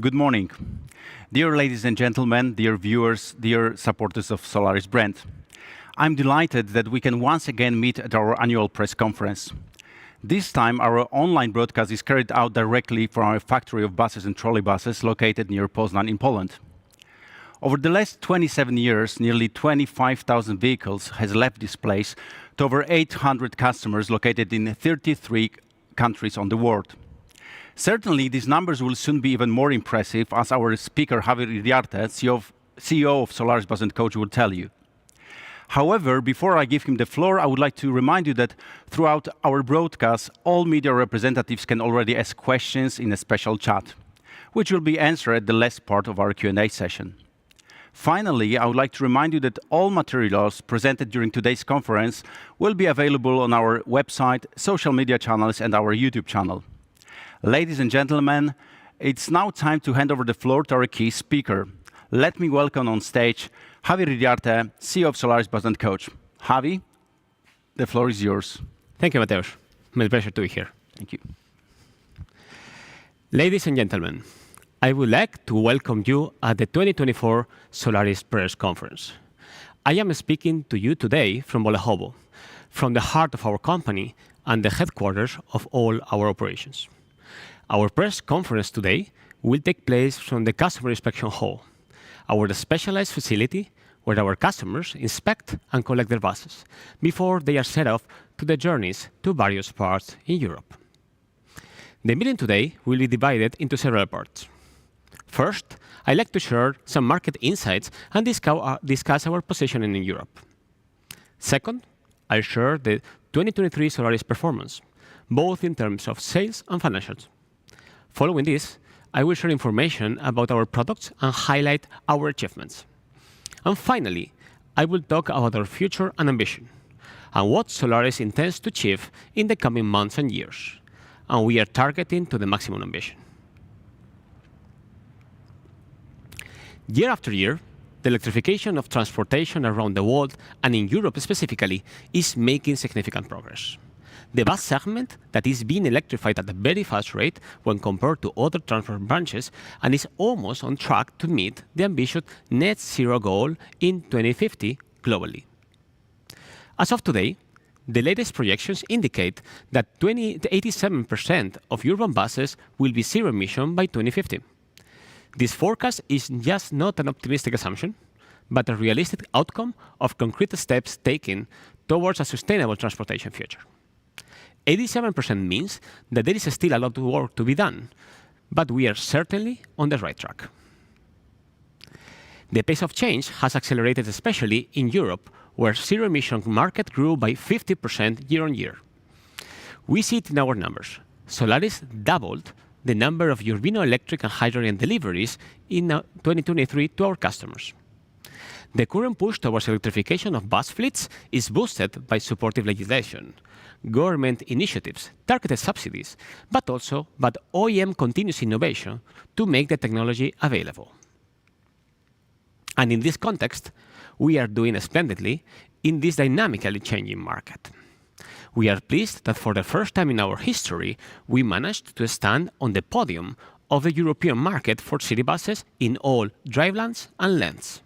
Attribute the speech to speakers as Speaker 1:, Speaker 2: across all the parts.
Speaker 1: Good morning. Dear ladies and gentlemen, dear viewers, dear supporters of Solaris brand. I'm delighted that we can once again meet at our annual press conference. This time, our online broadcast is carried out directly from our factory of buses and trolleybuses located near Poznan in Poland. Over the last 27 years, nearly 25,000 vehicles has left this place to over 800 customers located in 33 countries on the world. Certainly, these numbers will soon be even more impressive, as our speaker, Javier Iriarte, CEO of Solaris Bus & Coach, will tell you. However, before I give him the floor, I would like to remind you that throughout our broadcast, all media representatives can already ask questions in a special chat, which will be answered at the last part of our Q&A session. Finally, I would like to remind you that all materials presented during today's conference will be available on our website, social media channels, and our YouTube channel. Ladies and gentlemen, it's now time to hand over the floor to our key speaker. Let me welcome on stage Javier Iriarte, CEO of Solaris Bus & Coach. Javi, the floor is yours.
Speaker 2: Thank you, Mateusz. My pleasure to be here.
Speaker 1: Thank you.
Speaker 2: Ladies and gentlemen, I would like to welcome you at the 2024 Solaris Press Conference. I am speaking to you today from Bolechowo, from the heart of our company and the headquarters of all our operations. Our press conference today will take place from the Customer Inspection Hall, our specialized facility where our customers inspect and collect their buses before they are set off to the journeys to various parts in Europe. The meeting today will be divided into several parts. First, I'd like to share some market insights and discuss our positioning in Europe. Second, I'll share the 2023 Solaris performance, both in terms of sales and financials. Following this, I will share information about our products and highlight our achievements. And finally, I will talk about our future and ambition, and what Solaris intends to achieve in the coming months and years, and we are targeting to the maximum ambition. Year after year, the electrification of transportation around the world, and in Europe specifically, is making significant progress. The bus segment that is being electrified at a very fast rate when compared to other transport branches and is almost on track to meet the ambitious net zero goal in 2050 globally. As of today, the latest projections indicate that 87% of urban buses will be zero emission by 2050. This forecast is just not an optimistic assumption, but a realistic outcome of concrete steps taken towards a sustainable transportation future. 87% means that there is still a lot of work to be done, but we are certainly on the right track. The pace of change has accelerated, especially in Europe, where zero-emission market grew by 50% year on year. We see it in our numbers. Solaris doubled the number of Urbino electric and hydrogen deliveries in 2023 to our customers. The current push towards electrification of bus fleets is boosted by supportive legislation, government initiatives, targeted subsidies, but also by OEM continuous innovation to make the technology available. And in this context, we are doing splendidly in this dynamically changing market. We are pleased that for the first time in our history, we managed to stand on the podium of the European market for city buses in all drivelines and lengths.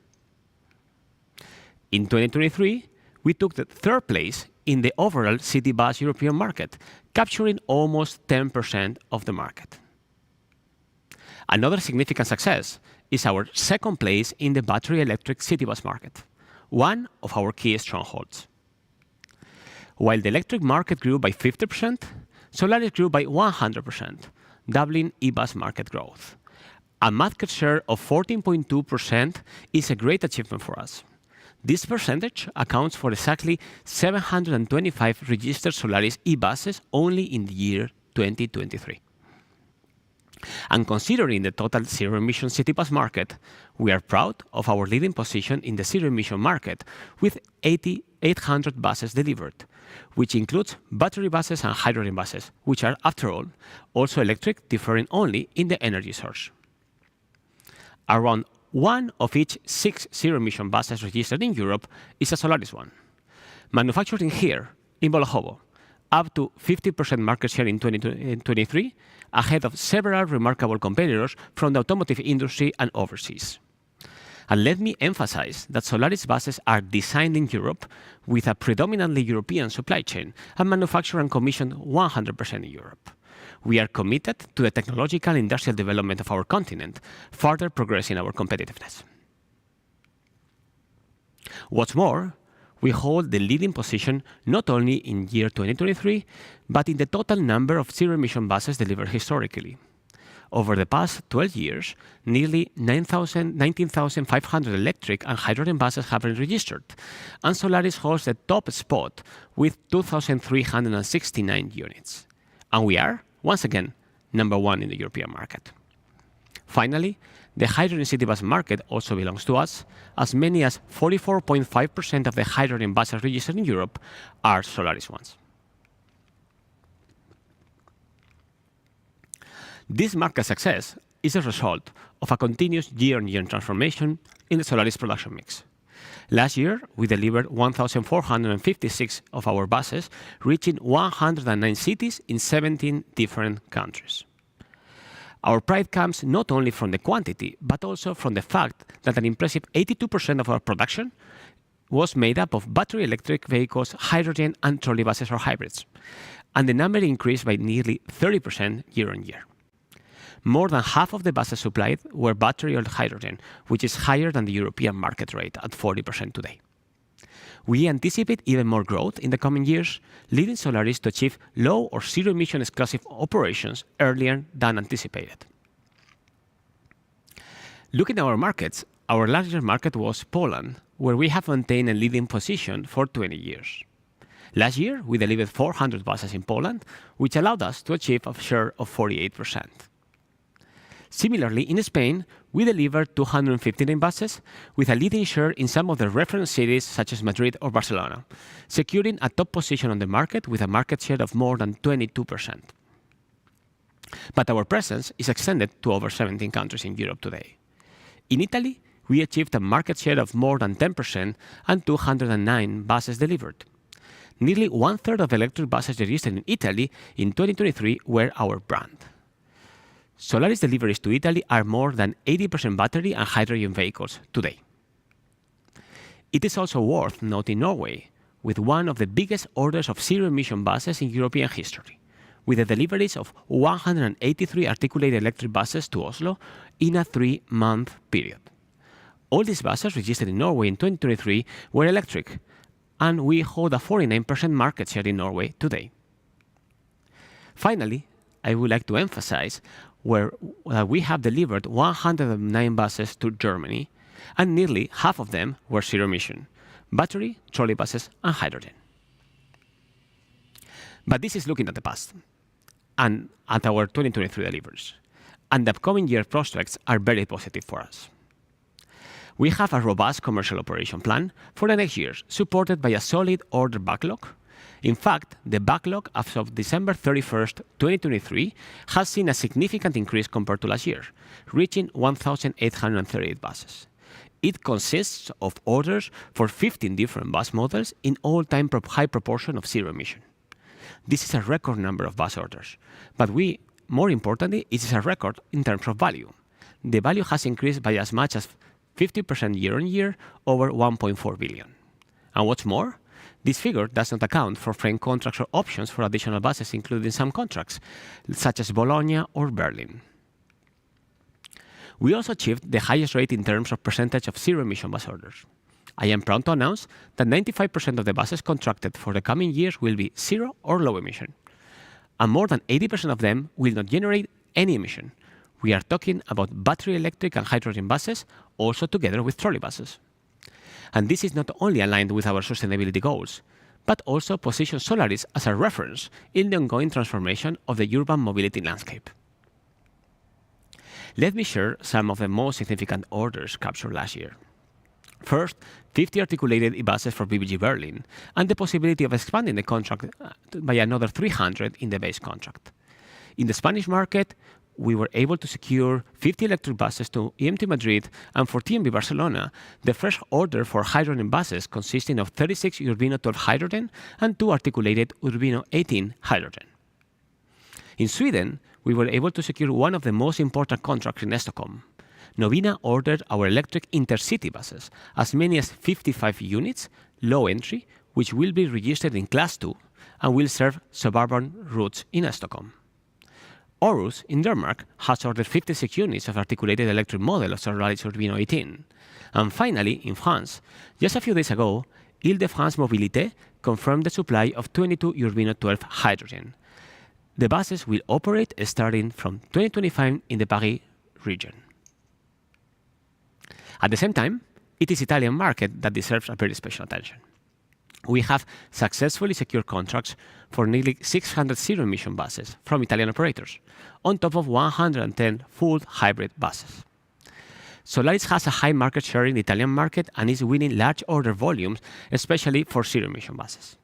Speaker 2: In 2023, we took the third place in the overall city bus European market, capturing almost 10% of the market. Another significant success is our second place in the battery electric city bus market, one of our key strongholds. While the electric market grew by 50%, Solaris grew by 100%, doubling e-bus market growth. A market share of 14.2% is a great achievement for us. This percentage accounts for exactly 725 registered Solaris e-buses only in the year 2023. And considering the total zero-emission city bus market, we are proud of our leading position in the zero-emission market with 800 buses delivered, which includes battery buses and hydrogen buses, which are, after all, also electric, differing only in the energy source. Around one of each 6 zero-emission buses registered in Europe is a Solaris one, manufactured here in Bolechowo, up to 50% market share in 2023, ahead of several remarkable competitors from the automotive industry and overseas. And let me emphasize that Solaris buses are designed in Europe with a predominantly European supply chain and manufactured and commissioned 100% in Europe. We are committed to the technological and industrial development of our continent, further progressing our competitiveness. What's more, we hold the leading position not only in year 2023, but in the total number of zero-emission buses delivered historically. Over the past 12 years, nearly 19,500 electric and hydrogen buses have been registered, and Solaris holds the top spot with 2,369 units. And we are, once again, number one in the European market. Finally, the hydrogen city bus market also belongs to us, as many as 44.5% of the hydrogen buses registered in Europe are Solaris ones. This market success is a result of a continuous year-on-year transformation in the Solaris production mix. Last year, we delivered 1,456 of our buses, reaching 109 cities in 17 different countries. Our pride comes not only from the quantity, but also from the fact that an impressive 82% of our production was made up of battery electric vehicles, hydrogen, and trolley buses or hybrids. And the number increased by nearly 30% year-on-year. More than half of the buses supplied were battery or hydrogen, which is higher than the European market rate at 40% today. We anticipate even more growth in the coming years, leading Solaris to achieve low or zero-emission exclusive operations earlier than anticipated. Looking at our markets, our largest market was Poland, where we have maintained a leading position for 20 years. Last year, we delivered 400 buses in Poland, which allowed us to achieve a share of 48%. Similarly, in Spain, we delivered 259 buses with a leading share in some of the reference cities such as Madrid or Barcelona, securing a top position on the market with a market share of more than 22%. But our presence is extended to over 17 countries in Europe today. In Italy, we achieved a market share of more than 10% and 209 buses delivered. Nearly one-third of electric buses registered in Italy in 2023 were our brand. Solaris deliveries to Italy are more than 80% battery and hydrogen vehicles today. It is also worth noting Norway, with one of the biggest orders of zero-emission buses in European history, with the deliveries of 183 articulated electric buses to Oslo in a 3-month period. All these buses registered in Norway in 2023 were electric, and we hold a 49% market share in Norway today. Finally, I would like to emphasize where we have delivered 109 buses to Germany, and nearly half of them were zero-emission, battery, trolley buses, and hydrogen. But this is looking at the past, and at our 2023 deliveries, and the upcoming year prospects are very positive for us. We have a robust commercial operation plan for the next years, supported by a solid order backlog. In fact, the backlog as of December 31st, 2023 has seen a significant increase compared to last year, reaching 1,838 buses. It consists of orders for 15 different bus models in all-time high proportion of zero emission. This is a record number of bus orders, but more importantly, it is a record in terms of value. The value has increased by as much as 50% year-on-year, over 1.4 billion. And what's more, this figure does not account for frame contracts or options for additional buses included in some contracts, such as Bologna or Berlin. We also achieved the highest rate in terms of percentage of zero-emission bus orders. I am proud to announce that 95% of the buses contracted for the coming years will be zero or low emission, and more than 80% of them will not generate any emission. We are talking about battery electric and hydrogen buses, also together with trolley buses. And this is not only aligned with our sustainability goals, but also positions Solaris as a reference in the ongoing transformation of the urban mobility landscape. Let me share some of the most significant orders captured last year. First, 50 articulated e-buses for BBG Berlin, and the possibility of expanding the contract by another 300 in the base contract. In the Spanish market, we were able to secure 50 electric buses to EMT Madrid and for TMB Barcelona, the first order for hydrogen buses consisting of 36 Urbino 12 hydrogen and 2 articulated Urbino 18 hydrogen. In Sweden, we were able to secure one of the most important contracts in Stockholm. Novina ordered our electric intercity buses, as many as 55 units, low entry, which will be registered in Class 2 and will serve suburban routes in Stockholm. Aarhus in Denmark has ordered 56 units of articulated electric model of Solaris Urbino 18. And finally, in France, just a few days ago, Île-de-France Mobilité confirmed the supply of 22 Urbino 12 hydrogen. The buses will operate starting from 2025 in the Paris region. At the same time, it is Italian market that deserves a very special attention. We have successfully secured contracts for nearly 600 zero-emission buses from Italian operators, on top of 110 full hybrid buses. Solaris has a high market share in the Italian market and is winning large order volumes, especially for zero-emission buses.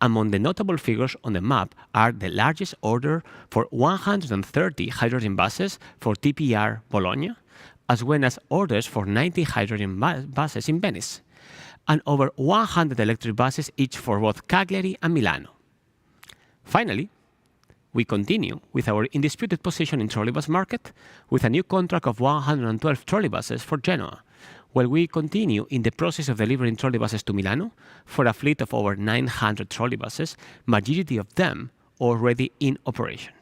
Speaker 2: Among the notable figures on the map are the largest order for 130 hydrogen buses for TPR Bologna, as well as orders for 90 hydrogen buses in Venice, and over 100 electric buses each for both Cagliari and Milano. Finally, we continue with our undisputed position in trolleybus market with a new contract of 112 trolleybuses for Genoa, while we continue in the process of delivering trolleybuses to Milano for a fleet of over 900 trolleybuses, majority of them already in operation.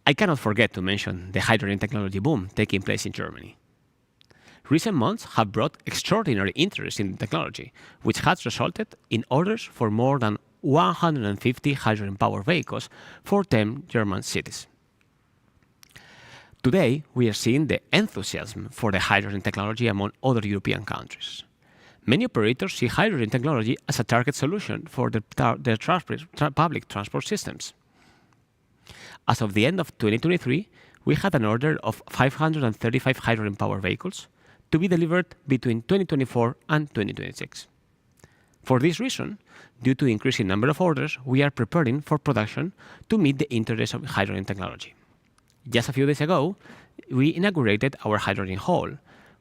Speaker 2: I cannot forget to mention the hydrogen technology boom taking place in Germany. Recent months have brought extraordinary interest in the technology, which has resulted in orders for more than 150 hydrogen-powered vehicles for 10 German cities. Today, we are seeing the enthusiasm for the hydrogen technology among other European countries. Many operators see hydrogen technology as a target solution for their public transport systems. As of the end of 2023, we had an order of 535 hydrogen-powered vehicles to be delivered between 2024 and 2026. For this reason, due to increasing number of orders, we are preparing for production to meet the interest of hydrogen technology. Just a few days ago, we inaugurated our hydrogen hall,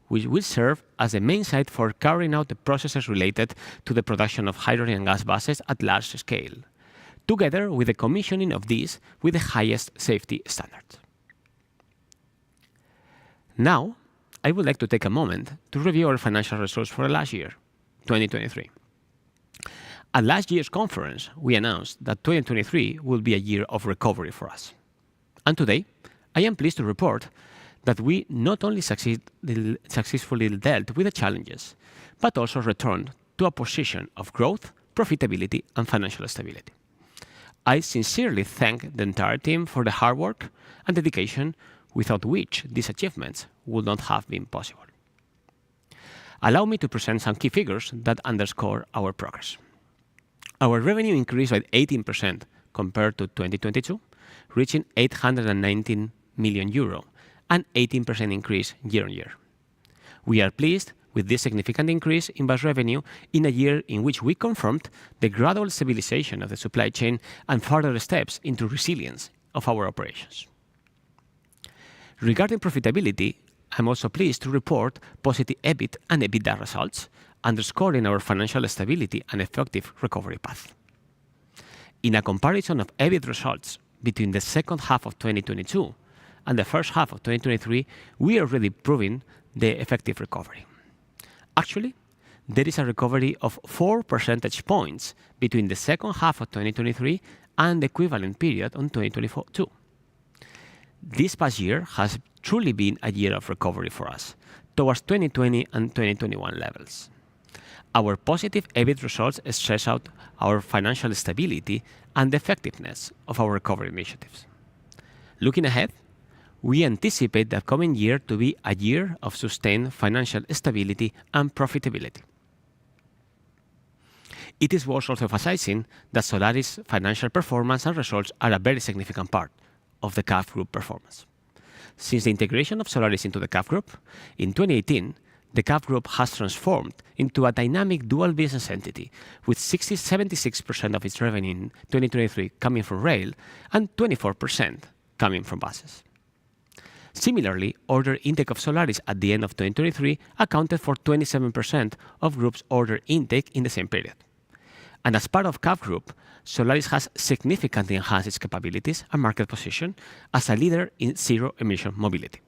Speaker 2: which will serve as the main site for carrying out the processes related to the production of hydrogen and gas buses at large scale, together with the commissioning of these with the highest safety standards. Now, I would like to take a moment to review our financial results for the last year, 2023. At last year's conference, we announced that 2023 will be a year of recovery for us. And today, I am pleased to report that we not only successfully dealt with the challenges, but also returned to a position of growth, profitability, and financial stability. I sincerely thank the entire team for the hard work and dedication without which these achievements would not have been possible. Allow me to present some key figures that underscore our progress. Our revenue increased by 18% compared to 2022, reaching 819 million euro, an 18% increase year-on-year. We are pleased with this significant increase in bus revenue in a year in which we confirmed the gradual stabilization of the supply chain and further steps into resilience of our operations. Regarding profitability, I'm also pleased to report positive EBIT and EBITDA results, underscoring our financial stability and effective recovery path. In a comparison of EBIT results between the second half of 2022 and the first half of 2023, we are already proving the effective recovery. Actually, there is a recovery of 4 percentage points between the second half of 2023 and the equivalent period on 2022. This past year has truly been a year of recovery for us, towards 2020 and 2021 levels. Our positive EBIT results stress out our financial stability and the effectiveness of our recovery initiatives. Looking ahead, we anticipate the coming year to be a year of sustained financial stability and profitability. It is worth also emphasizing that Solaris' financial performance and results are a very significant part of the CAF Group performance. Since the integration of Solaris into the CAF Group, in 2018, the CAF Group has transformed into a dynamic dual business entity with 76% of its revenue in 2023 coming from rail and 24% coming from buses. Similarly, order intake of Solaris at the end of 2023 accounted for 27% of Group's order intake in the same period. And as part of CAV Group, Solaris has significantly enhanced its capabilities and market position as a leader in zero-emission mobility.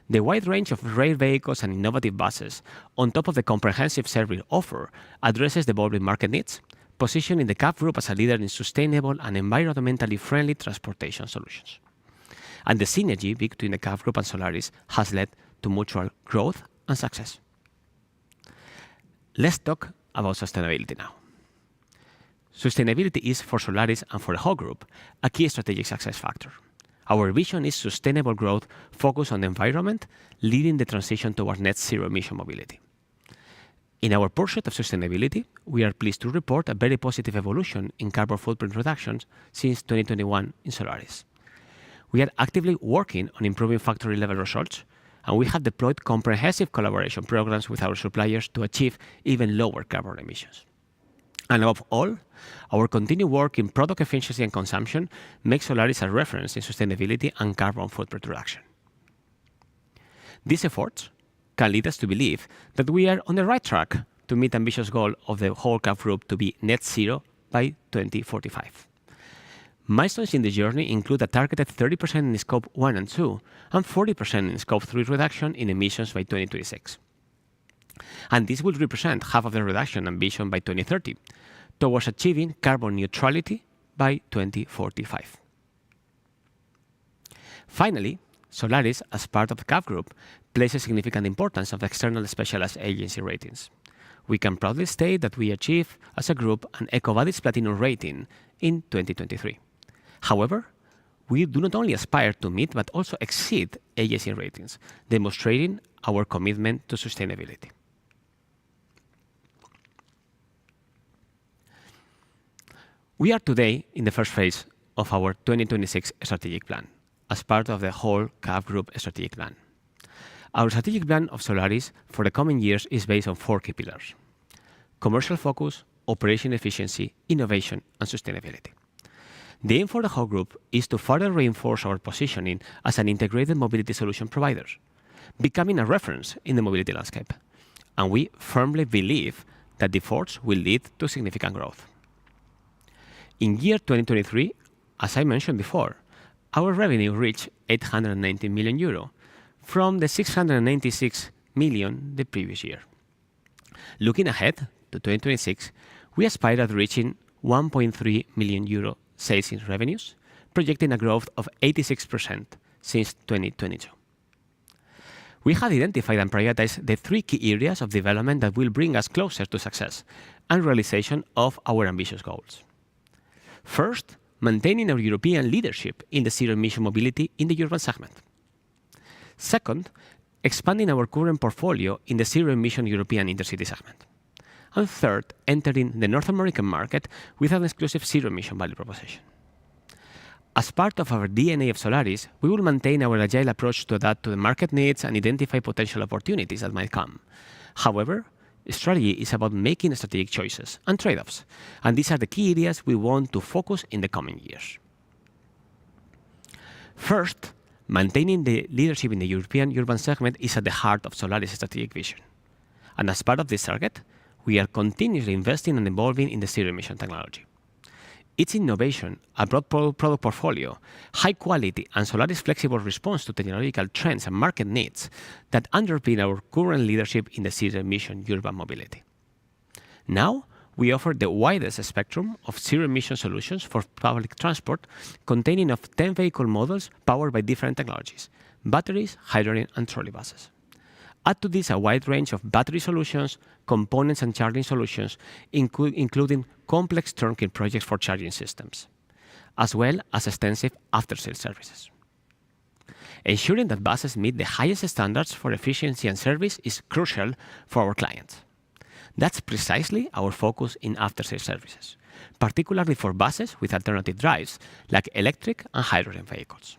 Speaker 2: The wide range of rail vehicles and innovative buses, on top of the comprehensive service offer, addresses the evolving market needs, positioning the CAV Group as a leader in sustainable and environmentally friendly transportation solutions. And the synergy between the CAV Group and Solaris has led to mutual growth and success. Let's talk about sustainability now. Sustainability is, for Solaris and for the whole group, a key strategic success factor. Our vision is sustainable growth focused on the environment, leading the transition toward net zero emission mobility. In our pursuit of sustainability, we are pleased to report a very positive evolution in carbon footprint reductions since 2021 in Solaris. We are actively working on improving factory level results, and we have deployed comprehensive collaboration programs with our suppliers to achieve even lower carbon emissions. And above all, our continued work in product efficiency and consumption makes Solaris a reference in sustainability and carbon footprint reduction. These efforts can lead us to believe that we are on the right track to meet the ambitious goal of the whole CAV Group to be net zero by 2045. Milestones in the journey include a targeted 30% in Scope 1 and 2 and 40% in Scope 3 reduction in emissions by 2026. And this will represent half of the reduction ambition by 2030, towards achieving carbon neutrality by 2045. Finally, Solaris, as part of the CAV Group, places significant importance on the external specialized agency ratings. We can proudly state that we achieved, as a group, an EcoVadis Platinum rating in 2023. However, we do not only aspire to meet but also exceed agency ratings, demonstrating our commitment to sustainability. We are today in the first phase of our 2026 strategic plan, as part of the whole CAV Group strategic plan. Our strategic plan of Solaris for the coming years is based on 4 key pillars: commercial focus, operation efficiency, innovation, and sustainability. The aim for the whole group is to further reinforce our positioning as an integrated mobility solution provider, becoming a reference in the mobility landscape. And we firmly believe that the efforts will lead to significant growth. In year 2023, as I mentioned before, our revenue reached 890 million euro from the 696 million the previous year. Looking ahead to 2026, we aspire at reaching 1.3 million euro sales in revenues, projecting a growth of 86% since 2022. We have identified and prioritized the 3 key areas of development that will bring us closer to success and realization of our ambitious goals. First, maintaining our European leadership in the zero-emission mobility in the urban segment. Second, expanding our current portfolio in the zero-emission European intercity segment. And third, entering the North American market with an exclusive zero-emission value proposition. As part of our DNA of Solaris, we will maintain our agile approach to adapt to the market needs and identify potential opportunities that might come. However, strategy is about making strategic choices and trade-offs, and these are the key areas we want to focus in the coming years. First, maintaining the leadership in the European urban segment is at the heart of Solaris' strategic vision. And as part of this target, we are continuously investing and evolving in the zero-emission technology. Its innovation, a broad product portfolio, high quality, and Solaris' flexible response to technological trends and market needs that underpin our current leadership in the zero-emission urban mobility. Now, we offer the widest spectrum of zero-emission solutions for public transport, containing of 10 vehicle models powered by different technologies: batteries, hydrogen, and trolleybuses. Add to this a wide range of battery solutions, components and charging solutions, including complex turnkey projects for charging systems, as well as extensive after-sales services. Ensuring that buses meet the highest standards for efficiency and service is crucial for our clients. That's precisely our focus in after-sales services, particularly for buses with alternative drives like electric and hydrogen vehicles.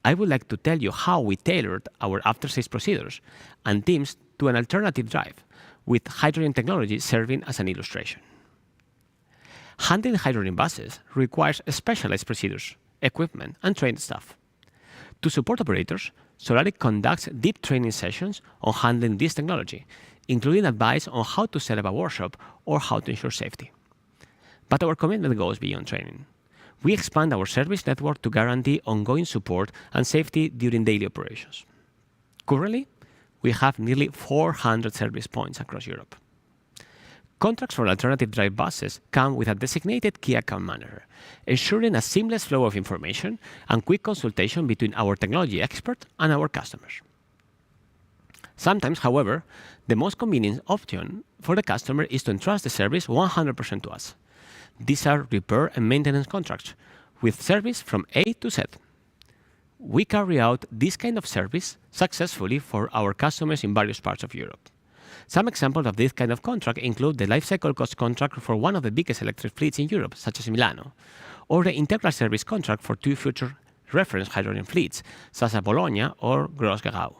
Speaker 2: I would like to tell you how we tailored our after-sales procedures and teams to an alternative drive, with hydrogen technology serving as an illustration. Handling hydrogen buses requires specialized procedures equipment, and trained staff. To support operators, Solaris conducts deep training sessions on handling this technology, including advice on how to set up a workshop or how to ensure safety. But our commitment goes beyond training. We expand our service network to guarantee ongoing support and safety during daily operations. Currently, we have nearly 400 service points across Europe. Contracts for alternative drive buses come with a designated key account manager, ensuring a seamless flow of information and quick consultation between our technology expert and our customers. Sometimes, however, the most convenient option for the customer is to entrust the service 100% to us. These are repair and maintenance contracts with service from A to Z. We carry out this kind of service successfully for our customers in various parts of Europe. Some examples of this kind of contract include the lifecycle cost contract for one of the biggest electric fleets in Europe, such as Milano, or the integral service contract for two future reference hydrogen fleets, such as Bologna or Gros-Gerau.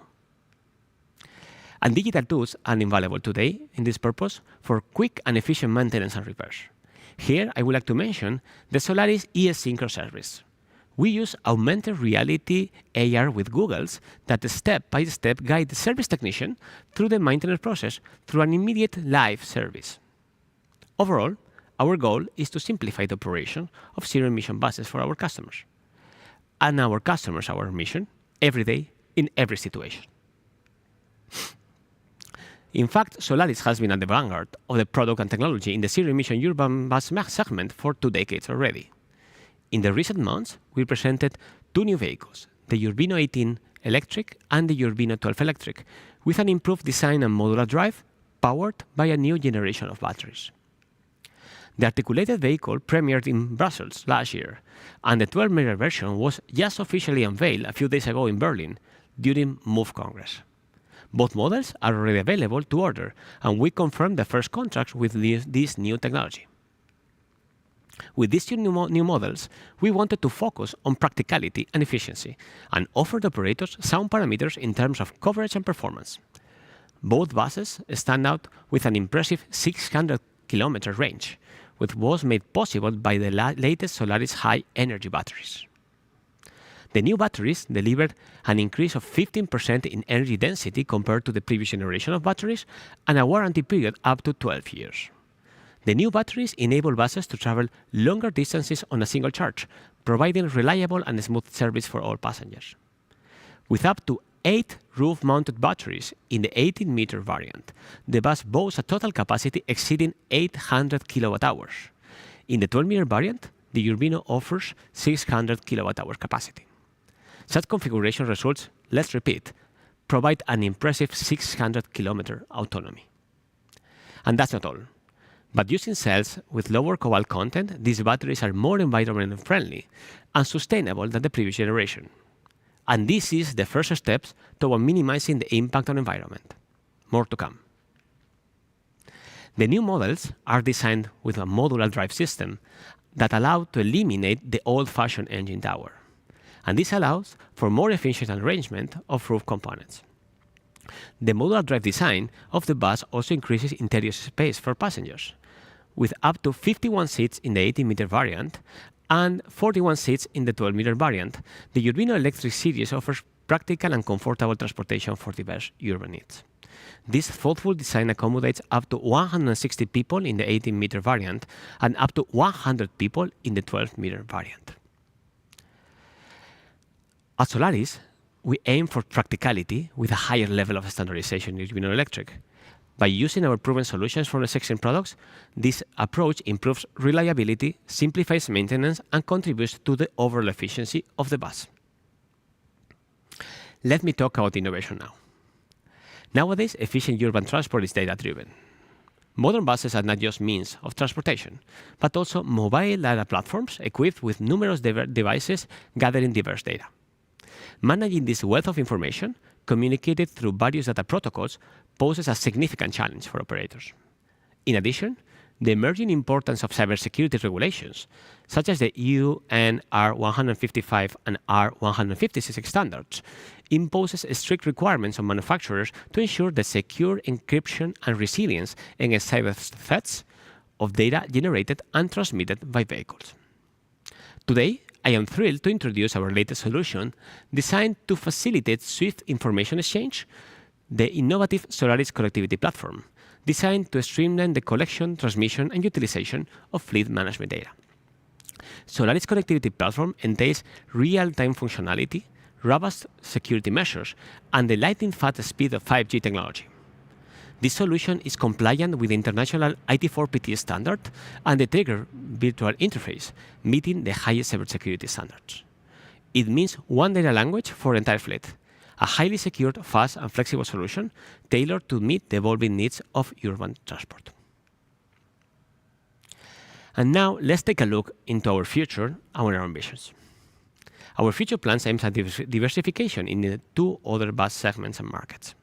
Speaker 2: And digital tools are invaluable today in this purpose for quick and efficient maintenance and repairs. Here, I would like to mention the Solaris eSynchro service. We use augmented reality AR with Googles that step-by-step guide the service technician through the maintenance process through an immediate live service. Overall, our goal is to simplify the operation of zero-emission buses for our customers. And our customers, our mission, every day, in every situation. In fact, Solaris has been at the vanguard of the product and technology in the zero-emission urban bus segment for 2 decades already. In the recent months, we presented 2 new vehicles, the Urbino 18 electric and the Urbino 12 electric, with an improved design and modular drive powered by a new generation of batteries. The articulated vehicle premiered in Brussels last year, and the 12-meter version was just officially unveiled a few days ago in Berlin during Move Congress. Both models are already available to order, and we confirmed the first contracts with this new technology. With these 2 new models, we wanted to focus on practicality and efficiency and offer the operators sound parameters in terms of coverage and performance. Both buses stand out with an impressive 600-kilometer range, which was made possible by the latest Solaris high-energy batteries. The new batteries delivered an increase of 15% in energy density compared to the previous generation of batteries and a warranty period up to 12 years. The new batteries enable buses to travel longer distances on a single charge, providing reliable and smooth service for all passengers. With up to 8 roof-mounted batteries in the 18-meter variant, the bus boasts a total capacity exceeding 800 kilowatt-hours. In the 12-meter variant, the Urbino offers 600 kilowatt-hour capacity. Such configuration results, let's repeat, provide an impressive 600-kilometer autonomy. And that's not all. But using cells with lower cobalt content, these batteries are more environmentally friendly and sustainable than the previous generation. And this is the first steps toward minimizing the impact on environment. More to come. The new models are designed with a modular drive system that allows to eliminate the old-fashioned engine tower. And this allows for more efficient arrangement of roof components. The modular drive design of the bus also increases interior space for passengers, with up to 51 seats in the 18-meter variant and 41 seats in the 12-meter variant. The Urbino Electric series offers practical and comfortable transportation for diverse urban needs. This thoughtful design accommodates up to 160 people in the 18-meter variant and up to 100 people in the 12-meter variant. At Solaris, we aim for practicality with a higher level of standardization in Urbino Electric. By using our proven solutions from existing products, this approach improves reliability, simplifies maintenance, and contributes to the overall efficiency of the bus. Let me talk about innovation now. Nowadays, efficient urban transport is data-driven. Modern buses are not just means of transportation, but also mobile data platforms equipped with numerous devices gathering diverse data. Managing this wealth of information, communicated through various data protocols, poses a significant challenge for operators. In addition, the emerging importance of cybersecurity regulations, such as the UN R155 and R156 standards, imposes strict requirements on manufacturers to ensure the secure encryption and resilience against cyber threats of data generated and transmitted by vehicles. Today, I am thrilled to introduce our latest solution designed to facilitate swift information exchange, the innovative Solaris Connectivity Platform, designed to streamline the collection, transmission, and utilization of fleet management data. Solaris Connectivity Platform entails real-time functionality, robust security measures, and the lightning-fast speed of 5G technology. This solution is compliant with the international IT4PT standard and the Trigger virtual interface, meeting the highest cybersecurity standards. It means one data language for the entire fleet, a highly secured, fast, and flexible solution tailored to meet the evolving needs of urban transport. And now let's take a look into our future and our ambitions. Our future plans aim at diversification in the two other bus segments and markets.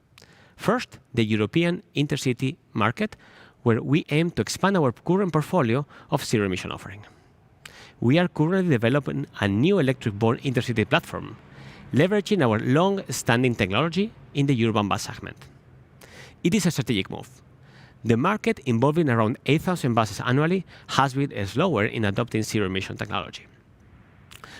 Speaker 2: First, the European intercity market, where we aim to expand our current portfolio of zero-emission offering. We are currently developing a new electric-borne intercity platform, leveraging our long-standing technology in the urban bus segment. It is a strategic move. The market, involving around 8,000 buses annually, has been slower in adopting zero-emission technology.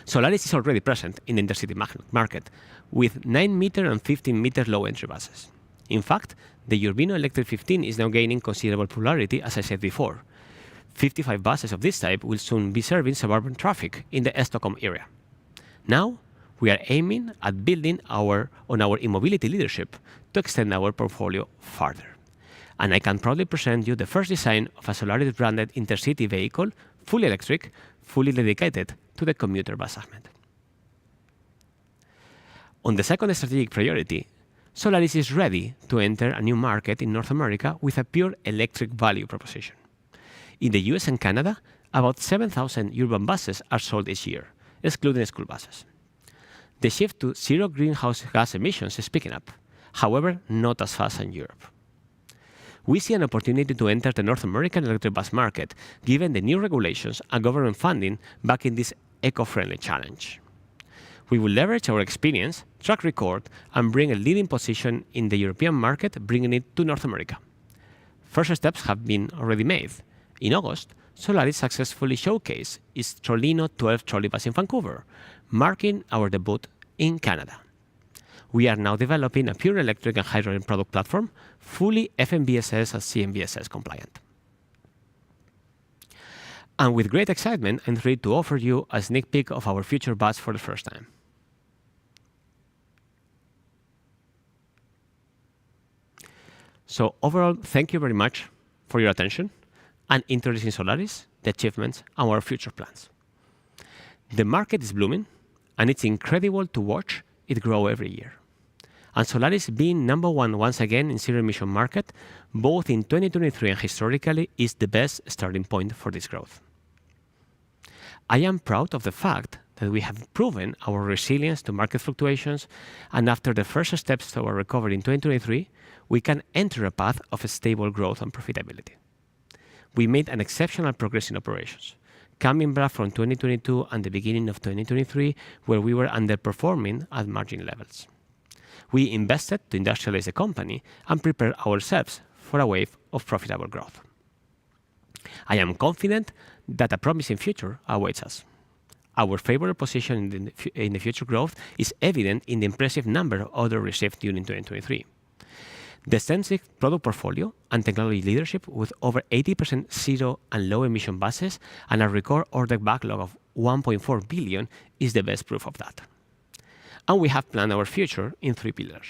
Speaker 2: Solaris is already present in the intercity market with 9-meter and 15-meter low-entry buses. In fact, the Urbino Electric 15 is now gaining considerable popularity, as I said before. 55 buses of this type will soon be serving suburban traffic in the Stockholm area. Now, we are aiming at building on our e-mobility leadership to extend our portfolio further. And I can proudly present you the first design of a Solaris-branded intercity vehicle, fully electric, fully dedicated to the commuter bus segment. On the second strategic priority, Solaris is ready to enter a new market in North America with a pure electric value proposition. In the US and Canada, about 7,000 urban buses are sold each year, excluding school buses. The shift to zero greenhouse gas emissions is picking up, however, not as fast as in Europe. We see an opportunity to enter the North American electric bus market, given the new regulations and government funding backing this eco-friendly challenge. We will leverage our experience, track record, and bring a leading position in the European market, bringing it to North America. First steps have been already made. In August, Solaris successfully showcased its Trolino 12 trolley bus in Vancouver, marking our debut in Canada. We are now developing a pure electric and hydrogen product platform, fully FMVSS and CMVSS compliant. And with great excitement, I'm thrilled to offer you a sneak peek of our future bus for the first time. So overall, thank you very much for your attention and interest in Solaris, the achievements, and our future plans. The market is blooming, and it's incredible to watch it grow every year. And Solaris being number one once again in zero-emission market, both in 2023 and historically, is the best starting point for this growth. I am proud of the fact that we have proven our resilience to market fluctuations, and after the first steps to our recovery in 2023, we can enter a path of stable growth and profitability. We made an exceptional progress in operations, coming back from 2022 and the beginning of 2023, where we were underperforming at margin levels. We invested to industrialize the company and prepare ourselves for a wave of profitable growth. I am confident that a promising future awaits us. Our favorable position in the future growth is evident in the impressive number of orders received during 2023. The extensive product portfolio and technology leadership with over 80% zero and low emission buses and a record order backlog of 1.4 billion is the best proof of that. And we have planned our future in 3 pillars: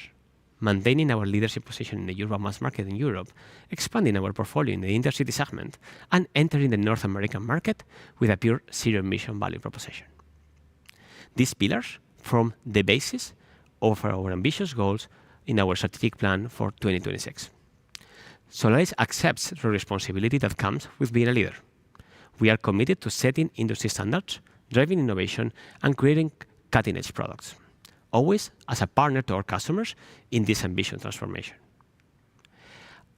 Speaker 2: maintaining our leadership position in the urban mass market in Europe, expanding our portfolio in the intercity segment, and entering the North American market with a pure zero-emission value proposition. These pillars form the basis of our ambitious goals in our strategic plan for 2026. Solaris accepts the responsibility that comes with being a leader. We are committed to setting industry standards, driving innovation, and creating cutting-edge products, always as a partner to our customers in this ambitious transformation.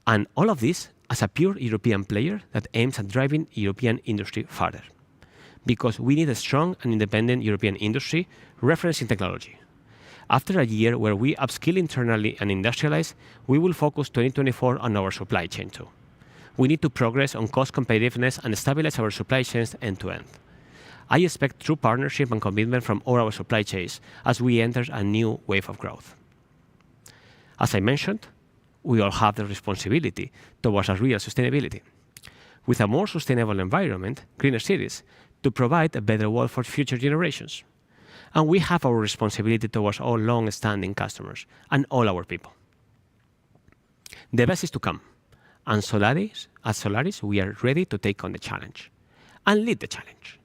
Speaker 2: And all of this as a pure European player that aims at driving European industry further. Because we need a strong and independent European industry referencing technology. After a year where we upskill internally and industrialize, we will focus 2024 on our supply chain too. We need to progress on cost competitiveness and stabilize our supply chains end to end. I expect true partnership and commitment from all our supply chains as we enter a new wave of growth. As I mentioned, we all have the responsibility towards a real sustainability. With a more sustainable environment, greener cities, to provide a better world for future generations. And we have our responsibility towards all long-standing customers and all our people. The best is to come. And at Solaris, we are ready to take on the challenge and lead the challenge.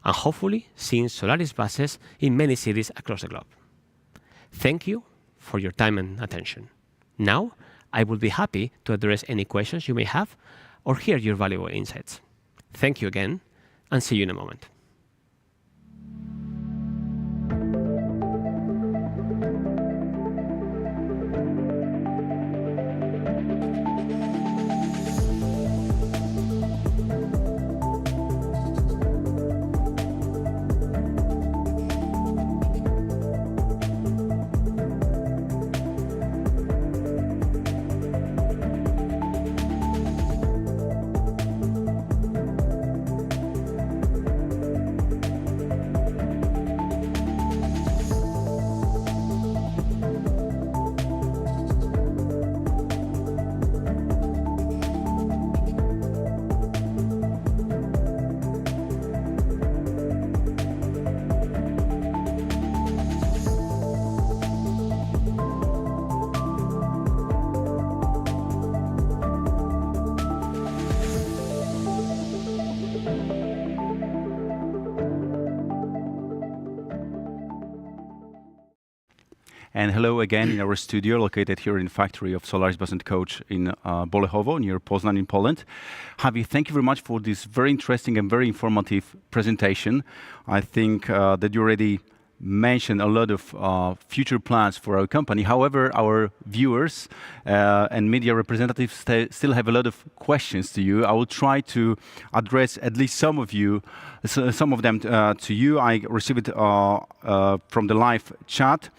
Speaker 2: And hopefully, seeing Solaris buses in many cities across the globe. Thank you for your time and attention. Now, I will be happy to address any questions you may have or hear your valuable insights. Thank you again, and see you in a moment.
Speaker 1: And hello again in our studio located here in the factory of Solaris Bus and Coach in Bolechowo, near Poznan in Poland. Javi, thank you very much for this very interesting and very informative presentation. I think that you already mentioned a lot of future plans for our company. However, our viewers and media representatives still have a lot of questions to you. I will try to address at least some of them to you. I received it from the live chat.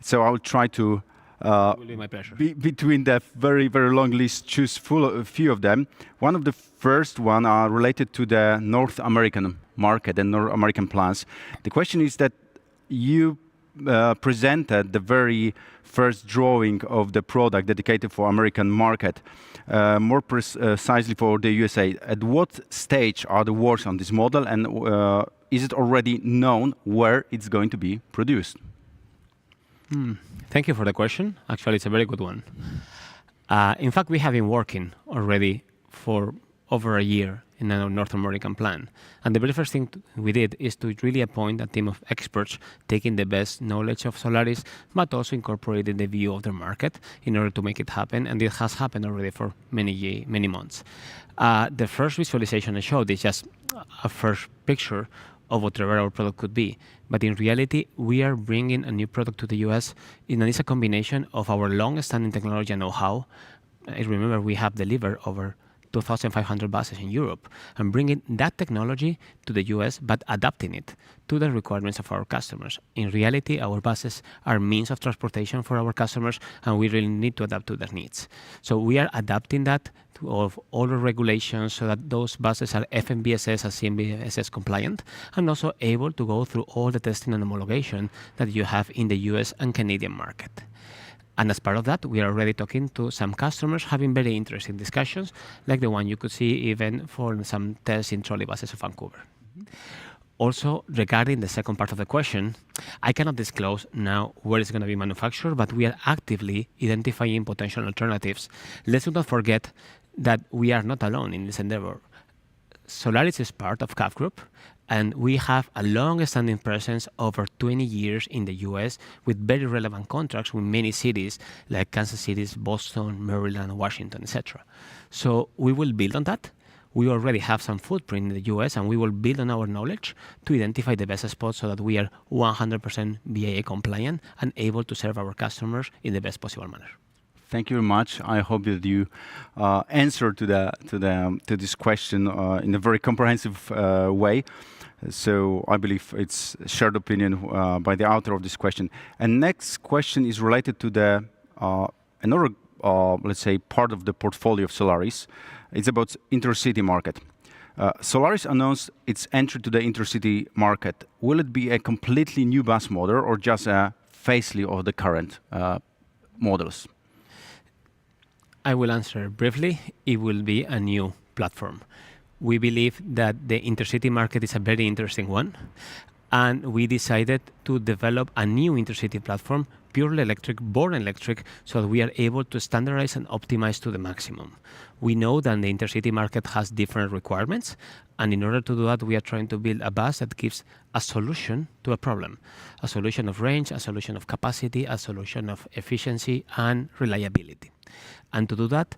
Speaker 1: So I will try to, between the very, very long list, choose a few of them. One of the first one are related to the North American market and North American plans. The question is that you presented the very first drawing of the product dedicated for American market, more precisely for the USA. At what stage are the works on this model, and is it already known where it's going to be produced?
Speaker 2: Thank you for the question. Actually, it's a very good one. In fact, we have been working already for over a year in our North American plan. And the very first thing we did is to really appoint a team of experts taking the best knowledge of Solaris, but also incorporating the view of the market in order to make it happen. And it has happened already for many months. The first visualization I showed is just a first picture of whatever our product could be. But in reality, we are bringing a new product to the US, and it's a combination of our long-standing technology and know-how. I remember we have delivered over 2,500 buses in Europe, and bringing that technology to the US, but adapting it to the requirements of our customers. In reality, our buses are means of transportation for our customers, and we really need to adapt to their needs. So we are adapting that to all the regulations so that those buses are FMVSS and CMVSS compliant, and also able to go through all the testing and homologation that you have in the US and Canadian market. And as part of that, we are already talking to some customers having very interesting discussions, like the one you could see even for some tests in trolley buses of Vancouver. Also, regarding the second part of the question, I cannot disclose now where it's going to be manufactured, but we are actively identifying potential alternatives. Let's not forget that we are not alone in this endeavor. Solaris is part of CAF Group, and we have a long-standing presence over 20 years in the US with very relevant contracts with many cities like Kansas City, Boston, Maryland, Washington, etc. So we will build on that. We already have some footprint in the US, and we will build on our knowledge to identify the best spots so that we are 100% BAA compliant and able to serve our customers in the best possible manner.
Speaker 1: Thank you very much. I hope that you answered to this question in a very comprehensive way. So I believe it's shared opinion by the author of this question. And next question is related to the another, let's say, part of the portfolio of Solaris. It's about intercity market. Solaris announced its entry to the intercity market. Will it be a completely new bus model or just a facelift of the current models?
Speaker 2: I will answer briefly. It will be a new platform. We believe that the intercity market is a very interesting one, and we decided to develop a new intercity platform, purely electric, born electric, so that we are able to standardize and optimize to the maximum. We know that the intercity market has different requirements, and in order to do that, we are trying to build a bus that gives a solution to a problem, a solution of range, a solution of capacity, a solution of efficiency and reliability. And to do that,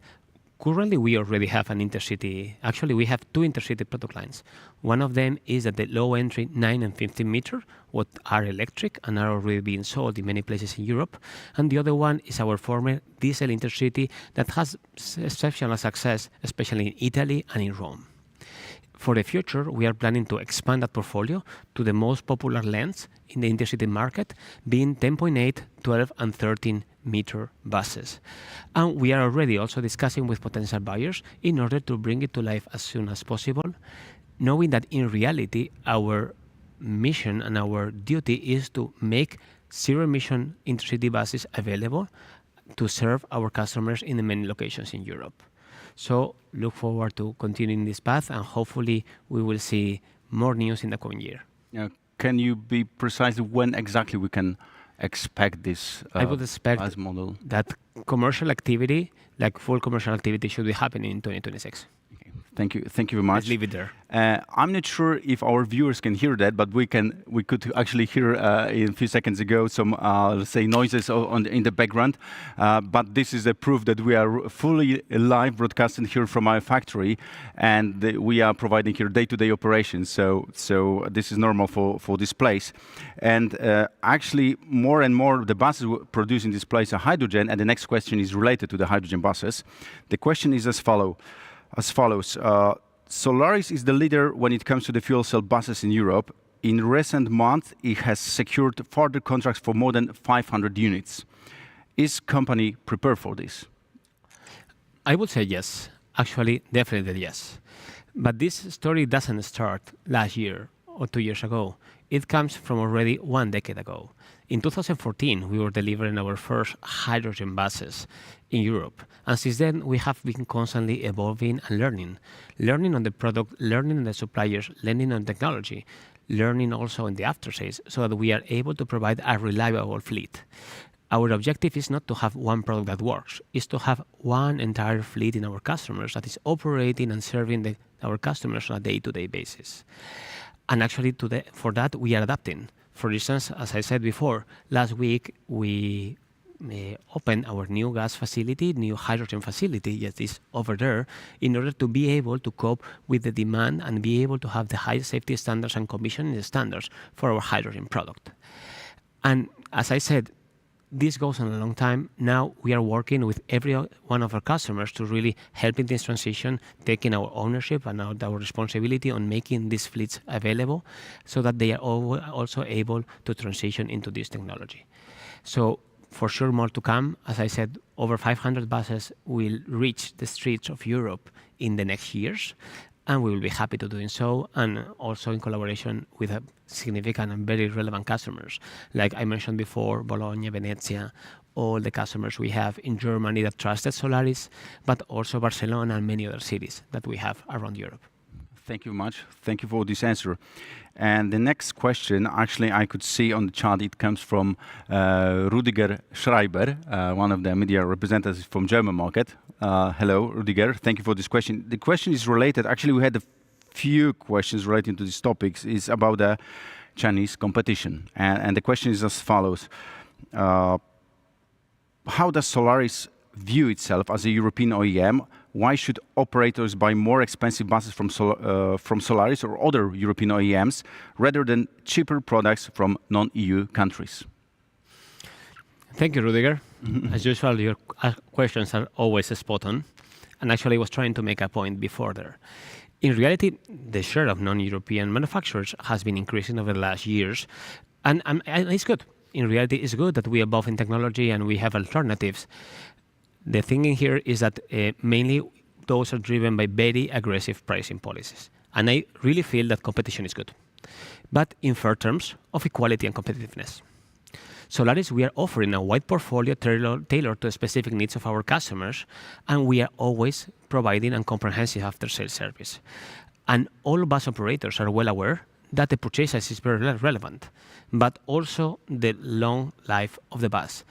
Speaker 2: currently, we already have an intercity. Actually, we have two intercity product lines. One of them is at the low entry 9 and 15 meter, what are electric and are already being sold in many places in Europe. And the other one is our former diesel intercity that has exceptional success, especially in Italy and in Rome. For the future, we are planning to expand that portfolio to the most popular lengths in the intercity market, being 10.8, 12, and 13 meter buses. And we are already also discussing with potential buyers in order to bring it to life as soon as possible, knowing that in reality, our mission and our duty is to make zero-emission intercity buses available to serve our customers in the many locations in Europe. So look forward to continuing this path, and hopefully we will see more news in the coming year.
Speaker 1: Can you be precise when exactly we can expect this
Speaker 2: I would expect
Speaker 1: as model?
Speaker 2: that commercial activity, like full commercial activity, should be happening in 2026.
Speaker 1: Okay. Thank you very much.
Speaker 2: Let's leave it there.
Speaker 1: I'm not sure if our viewers can hear that, but we could actually hear in a few seconds ago some let's say noises in the background. But this is a proof that we are fully live broadcasting here from our factory, and we are providing here day-to-day operations. So this is normal for this place. And actually, more and more the buses produced in this place are hydrogen. And the next question is related to the hydrogen buses. The question is as follows. Solaris is the leader when it comes to the fuel cell buses in Europe. In recent months, it has secured further contracts for more than 500 units. Is company prepared for this?
Speaker 2: I would say yes. Actually, definitely yes. But this story doesn't start last year or 2 years ago. It comes from already 1 decade ago. In 2014, we were delivering our first hydrogen buses in Europe. And since then, we have been constantly evolving and learning on the product, learning on the suppliers, learning on technology, learning also in the after sales, so that we are able to provide a reliable fleet. Our objective is not to have one product that works, it's to have one entire fleet in our customers that is operating and serving our customers on a day-to-day basis. And actually, for that, we are adapting. For instance, as I said before, last week we opened our new gas facility, new hydrogen facility, yes, it's over there, in order to be able to cope with the demand and be able to have the high safety standards and commissioning standards for our hydrogen product. And as I said, this goes on a long time. Now we are working with every one of our customers to really help in this transition, taking our ownership and our responsibility on making these fleets available so that they are also able to transition into this technology. So for sure, more to come. As I said, over 500 buses will reach the streets of Europe in the next years, and we will be happy to doing so, and also in collaboration with a significant and very relevant customers. Like I mentioned before, Bologna, Venezia, all the customers we have in Germany that trusted Solaris, but also Barcelona and many other cities that we have around Europe.
Speaker 1: Thank you much. Thank you for this answer. And the next question, actually, I could see on the chart, it comes from Rudiger Schreiber, one of the media representatives from German market. Hello, Rudiger. Thank you for this question. The question is related. Actually, we had a few questions relating to these topics. It's about the Chinese competition. And the question is as follows. How does Solaris view itself as a European OEM? Why should operators buy more expensive buses from Solaris or other European OEMs rather than cheaper products from non-EU countries?
Speaker 2: Thank you, Rudiger. As usual, your questions are always spot on. And actually, I was trying to make a point before there. In reality, the share of non-European manufacturers has been increasing over the last years. And it's good. In reality, it's good that we evolve in technology and we have alternatives. The thing in here is that mainly those are driven by very aggressive pricing policies. And I really feel that competition is good, but in fair terms of equality and competitiveness. Solaris, we are offering a wide portfolio tailored to the specific needs of our customers, and we are always providing a comprehensive after-sales service. And all bus operators are well aware that the purchase is very relevant, but also the long life of the bus.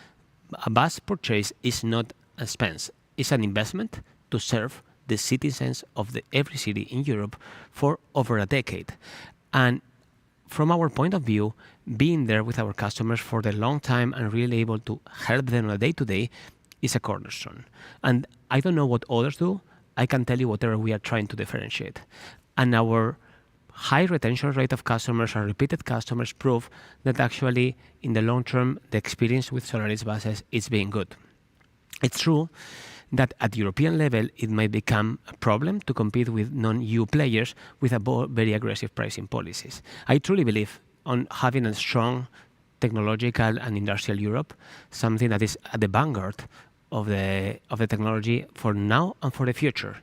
Speaker 2: A bus purchase is not an expense, it's an investment to serve the citizens of every city in Europe for over a decade. And from our point of view, being there with our customers for the long time and really able to help them on a day-to-day is a cornerstone. And I don't know what others do. I can tell you whatever we are trying to differentiate. And our high retention rate of customers and repeated customers prove that actually in the long term, the experience with Solaris buses is being good. It's true that at European level, it might become a problem to compete with non-EU players with very aggressive pricing policies. I truly believe on having a strong technological and industrial Europe, something that is at the vanguard of the technology for now and for the future.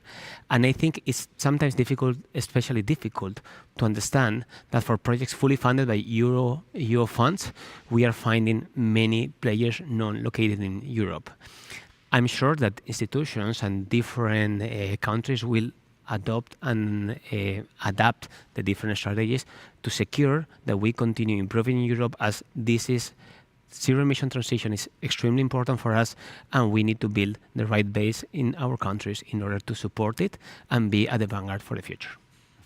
Speaker 2: And I think it's sometimes difficult, especially difficult, to understand that for projects fully funded by EU funds, we are finding many players not located in Europe. I'm sure that institutions and different countries will adopt and adapt the different strategies to secure that we continue improving in Europe, as this is zero emission transition is extremely important for us, and we need to build the right base in our countries in order to support it and be at the vanguard for the future.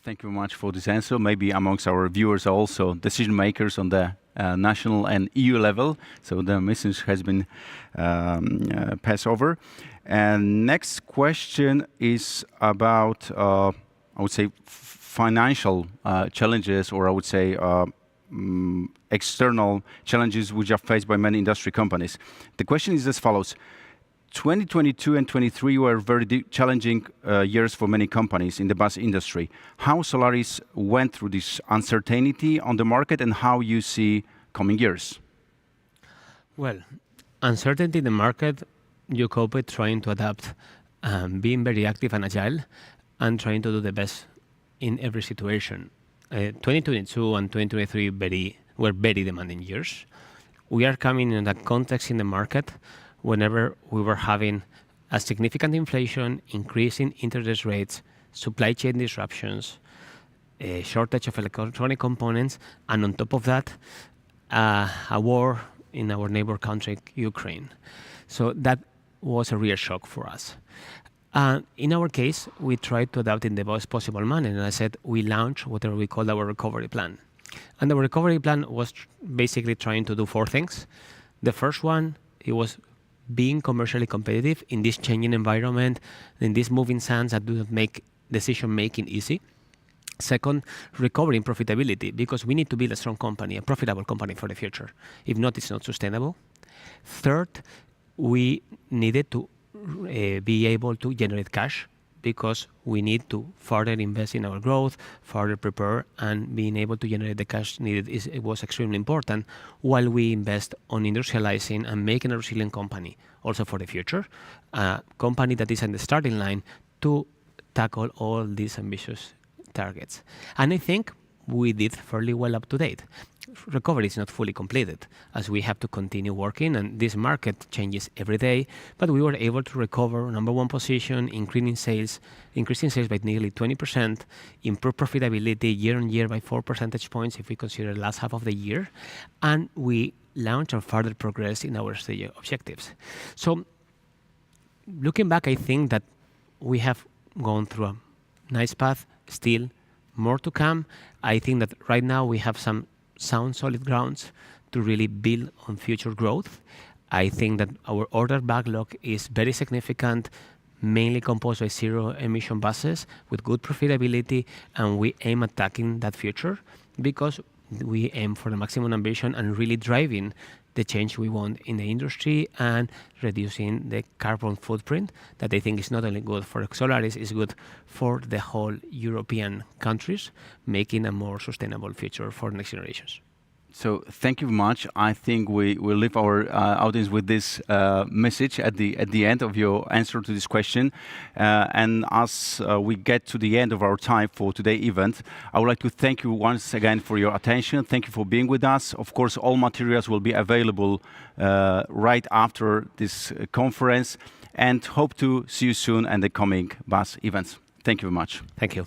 Speaker 1: Thank you very much for this answer. Maybe amongst our viewers are also decision makers on the national and EU level. So the message has been passed over. And next question is about, I would say, financial challenges, or I would say external challenges which are faced by many industry companies. The question is as follows. 2022 and 23 were very challenging years for many companies in the bus industry. How Solaris went through this uncertainty on the market and how you see coming years?
Speaker 2: Well, uncertainty in the market, you cope with trying to adapt, being very active and agile, and trying to do the best in every situation. 2022 and 2023 were very demanding years. We are coming in that context in the market whenever we were having a significant inflation, increasing interest rates, supply chain disruptions, a shortage of electronic components, and on top of that, a war in our neighbor country, Ukraine. So that was a real shock for us. In our case, we tried to adapt in the best possible manner. And I said, we launched whatever we called our recovery plan. And the recovery plan was basically trying to do four things. The first one, it was being commercially competitive in this changing environment, in these moving sands that do not make decision-making easy. Second, recovering profitability, because we need to build a strong company, a profitable company for the future. If not, it's not sustainable. Third, we needed to be able to generate cash, because we need to further invest in our growth, further prepare, and being able to generate the cash needed it was extremely important while we invest on industrializing and making a resilient company also for the future, a company that is in the starting line to tackle all these ambitious targets. And I think we did fairly well up to date. Recovery is not fully completed, as we have to continue working, and this market changes every day, but we were able to recover number one position, increasing sales by nearly 20%, improve profitability year on year by 4 percentage points if we consider the last half of the year, and we launched and further progress in our stage objectives. So looking back, I think that we have gone through a nice path, still more to come. I think that right now we have some sound, solid grounds to really build on future growth. I think that our order backlog is very significant, mainly composed by zero-emission buses with good profitability, and we aim at attacking that future because we aim for the maximum ambition and really driving the change we want in the industry and reducing the carbon footprint that I think is not only good for Solaris, it's good for the whole European countries, making a more sustainable future for next generations.
Speaker 1: So thank you very much. I think we will leave our audience with this message at the end of your answer to this question. And as we get to the end of our time for today's event, I would like to thank you once again for your attention. Thank you for being with us. Of course, all materials will be available right after this conference, and hope to see you soon at the coming BUS events. Thank you very much.
Speaker 2: Thank you.